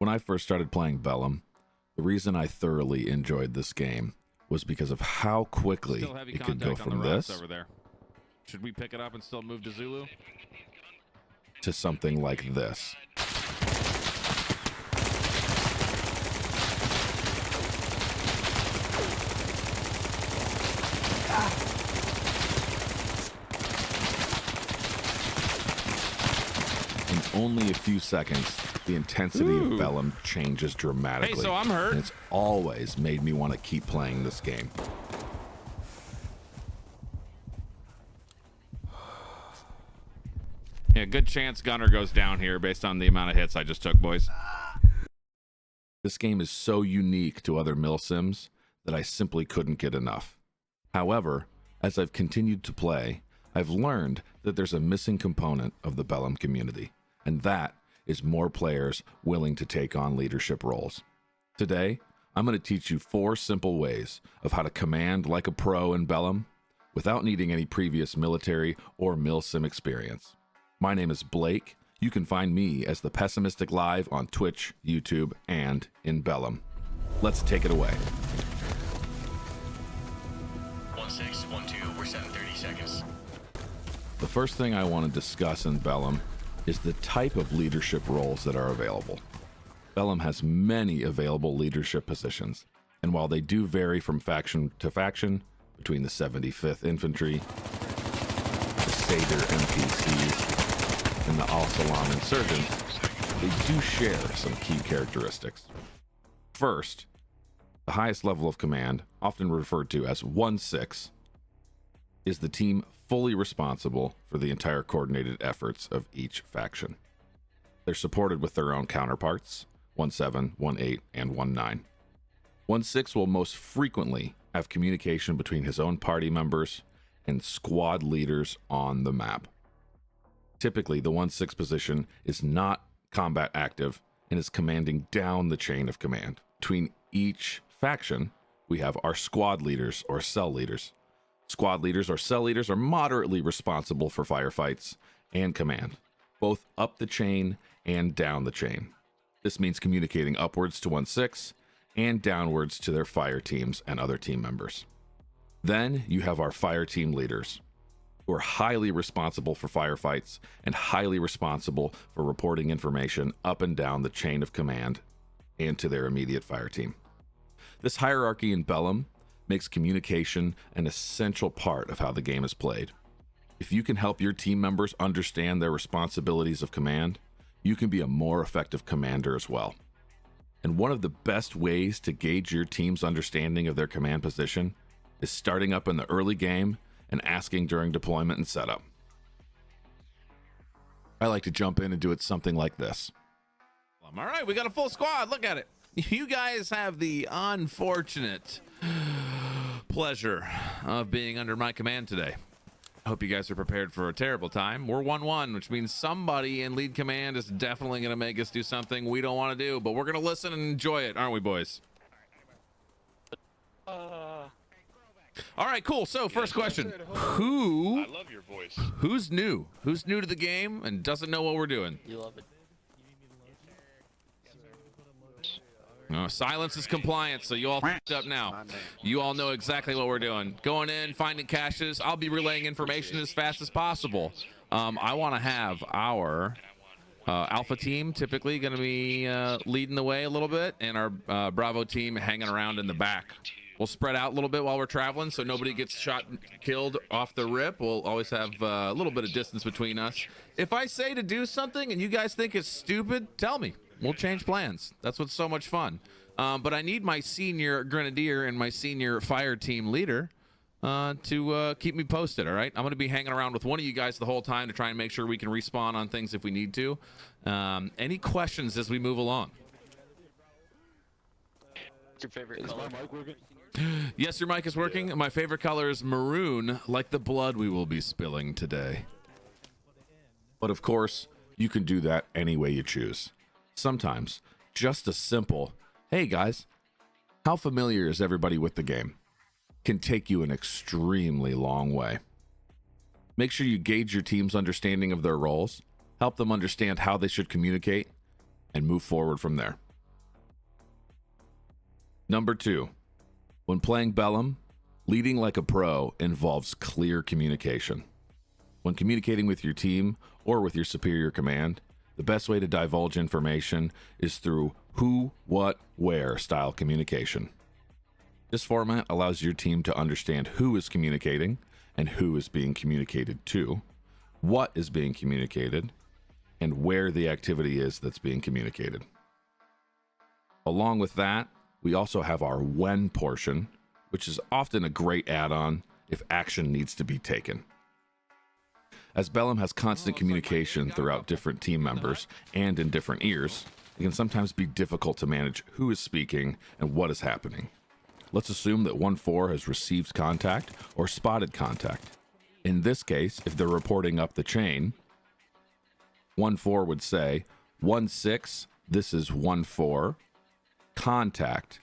When I first started playing Bellum, the reason I thoroughly enjoyed this game was because of how quickly it could go from this over there. Should we pick it up and still move to Zulu? to something like this. In only a few seconds, the intensity of Bellum changes dramatically. Hey, so I'm hurt. And it's always made me want to keep playing this game. Yeah, good chance Gunner goes down here based on the amount of hits I just took, boys. This game is so unique to other mill sims that I simply couldn't get enough. However, as I've continued to play, I've learned that there's a missing component of the Bellum community, and that is more players willing to take on leadership roles. Today, I'm going to teach you 4 simple ways of how to command like a pro in Bellum without needing any previous military or mill sim experience. My name is Blake. You can find me as the Pessimistic Live on Twitch, YouTube, and in Bellum. Let's take it away. 1612, we're setting 30 seconds. The first thing I want to discuss in Bellum is the type of leadership roles that are available. Bellum has many available leadership positions, and while they do vary from faction to faction, between the 75th Infantry, the Seder MPCs, and the Al-Salam Insurgents, they do share some key characteristics. First, the highest level of command, often referred to as 1-6, is the team fully responsible for the entire coordinated efforts of each faction. They're supported with their own counterparts, 1-7, 1-8, and 1-9. 1-6 will most frequently have communication between his own party members and squad leaders on the map. Typically, the 1-6 position is not combat active and is commanding down the chain of command. Between each faction, we have our squad leaders or cell leaders. Squad leaders or cell leaders are moderately responsible for firefights and command, both up the chain and down the chain. This means communicating upwards to 1-6 and downwards to their fire teams and other team members. Then you have our fire team leaders, who are highly responsible for firefights and highly responsible for reporting information up and down the chain of command and to their immediate fire team. This hierarchy in Bellum makes communication an essential part of how the game is played. If you can help your team members understand their responsibilities of command, you can be a more effective commander as well. And one of the best ways to gauge your team's understanding of their command position is starting up in the early game and asking during deployment and setup. I like to jump in and do it something like this. All right, we got a full squad. Look at it. You guys have the unfortunate pleasure of being under my command today. I hope you guys are prepared for a terrible time. We're 1-1, which means somebody in lead command is definitely going to make us do something we don't want to do, but we're going to listen and enjoy it, aren't we, boys? All right, cool. So first question, I love your voice. who's new to the game and doesn't know what we're doing? You love it. No, silence is compliance, so you all f***ed up now. You all know exactly what we're doing. Going in, finding caches. I'll be relaying information as fast as possible. I want to have our Alpha team typically going to be leading the way a little bit, and our Bravo team hanging around in the back. We'll spread out a little bit while we're traveling so nobody gets shot and killed off the rip. We'll always have a little bit of distance between us. If I say to do something and you guys think it's stupid, tell me. We'll change plans. That's what's so much fun. But I need my senior grenadier and my senior fire team leader to keep me posted, all right? I'm going to be hanging around with one of you guys the whole time to try and make sure we can respawn on things if we need to. Any questions as we move along? What's your favorite color? Yes, your mic is working. My favorite color is maroon, like the blood we will be spilling today. But of course, you can do that any way you choose. Sometimes, just a simple, hey guys, how familiar is everybody with the game, can take you an extremely long way. Make sure you gauge your team's understanding of their roles, help them understand how they should communicate, and move forward from there. Number 2, when playing Bellum, leading like a pro involves clear communication. When communicating with your team or with your superior command, the best way to divulge information is through who, what, where style communication. This format allows your team to understand who is communicating and who is being communicated to, what is being communicated, and where the activity is that's being communicated. Along with that, we also have our when portion, which is often a great add-on if action needs to be taken. As Bellum has constant communication throughout different team members and in different ears, it can sometimes be difficult to manage who is speaking and what is happening. Let's assume that 1-4 has received contact or spotted contact. In this case, if they're reporting up the chain, 1-4 would say, 1-6, this is 1-4, contact,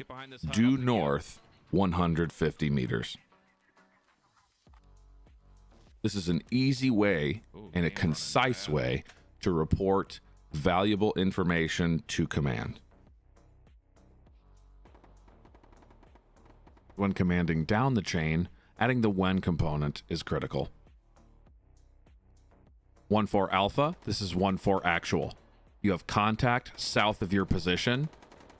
due north 150 meters. This is an easy way and a concise way to report valuable information to command. When commanding down the chain, adding the when component is critical. 1-4 alpha, this is 1-4 actual. You have contact south of your position.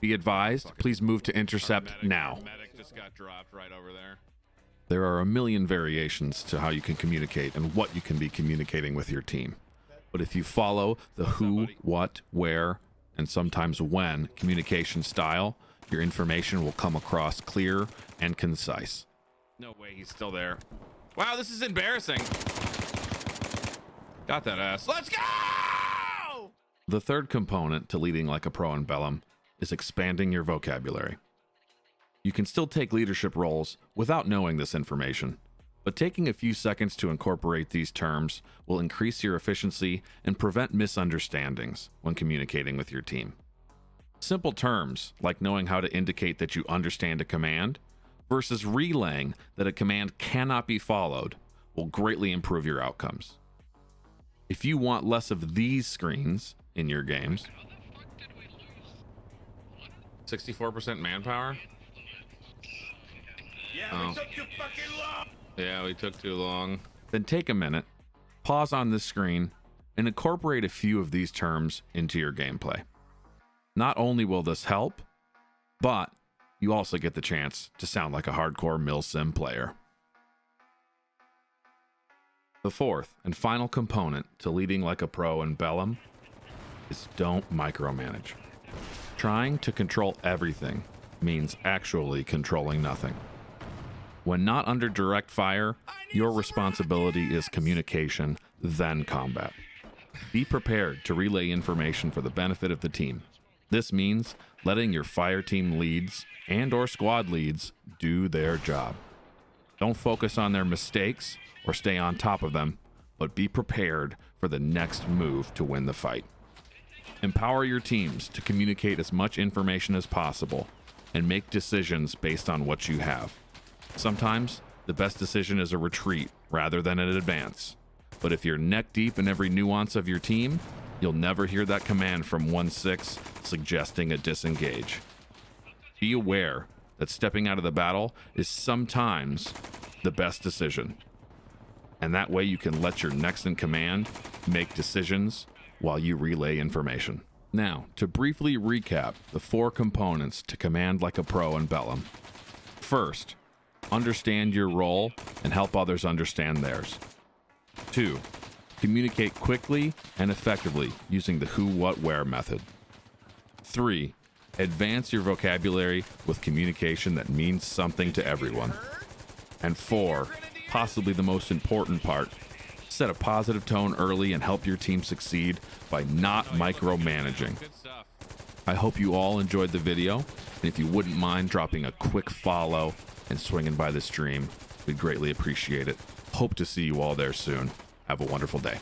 Be advised, please move to intercept now. Medic just got dropped right over there. There are a million variations to how you can communicate and what you can be communicating with your team. But if you follow the who, what, where, and sometimes when communication style, your information will come across clear and concise. No way he's still there. Wow, this is embarrassing. Got that ass. Let's go! The third component to leading like a pro in Bellum is expanding your vocabulary. You can still take leadership roles without knowing this information, but taking a few seconds to incorporate these terms will increase your efficiency and prevent misunderstandings when communicating with your team. Simple terms, like knowing how to indicate that you understand a command versus relaying that a command cannot be followed, will greatly improve your outcomes. If you want less of these screens in your games, 64% manpower? Yeah, we took too fucking long. Yeah, we took too long. then take a minute, pause on this screen, and incorporate a few of these terms into your gameplay. Not only will this help, but you also get the chance to sound like a hardcore milsim player. The fourth and final component to leading like a pro in Bellum is don't micromanage. Trying to control everything means actually controlling nothing. When not under direct fire, your responsibility is communication, then combat. Be prepared to relay information for the benefit of the team. This means letting your fire team leads and/or squad leads do their job. Don't focus on their mistakes or stay on top of them, but be prepared for the next move to win the fight. Empower your teams to communicate as much information as possible and make decisions based on what you have. Sometimes the best decision is a retreat rather than an advance. But if you're neck deep in every nuance of your team, you'll never hear that command from 1-6 suggesting a disengage. Be aware that stepping out of the battle is sometimes the best decision. And that way you can let your next in command make decisions while you relay information. Now, to briefly recap the 4 components to command like a pro in Bellum. First, understand your role and help others understand theirs. 2, communicate quickly and effectively using the who, what, where method. 3, advance your vocabulary with communication that means something to everyone. And 4, possibly the most important part, set a positive tone early and help your team succeed by not micromanaging. Good stuff. I hope you all enjoyed the video, and if you wouldn't mind dropping a quick follow and swinging by the stream, we'd greatly appreciate it. Hope to see you all there soon. Have a wonderful day.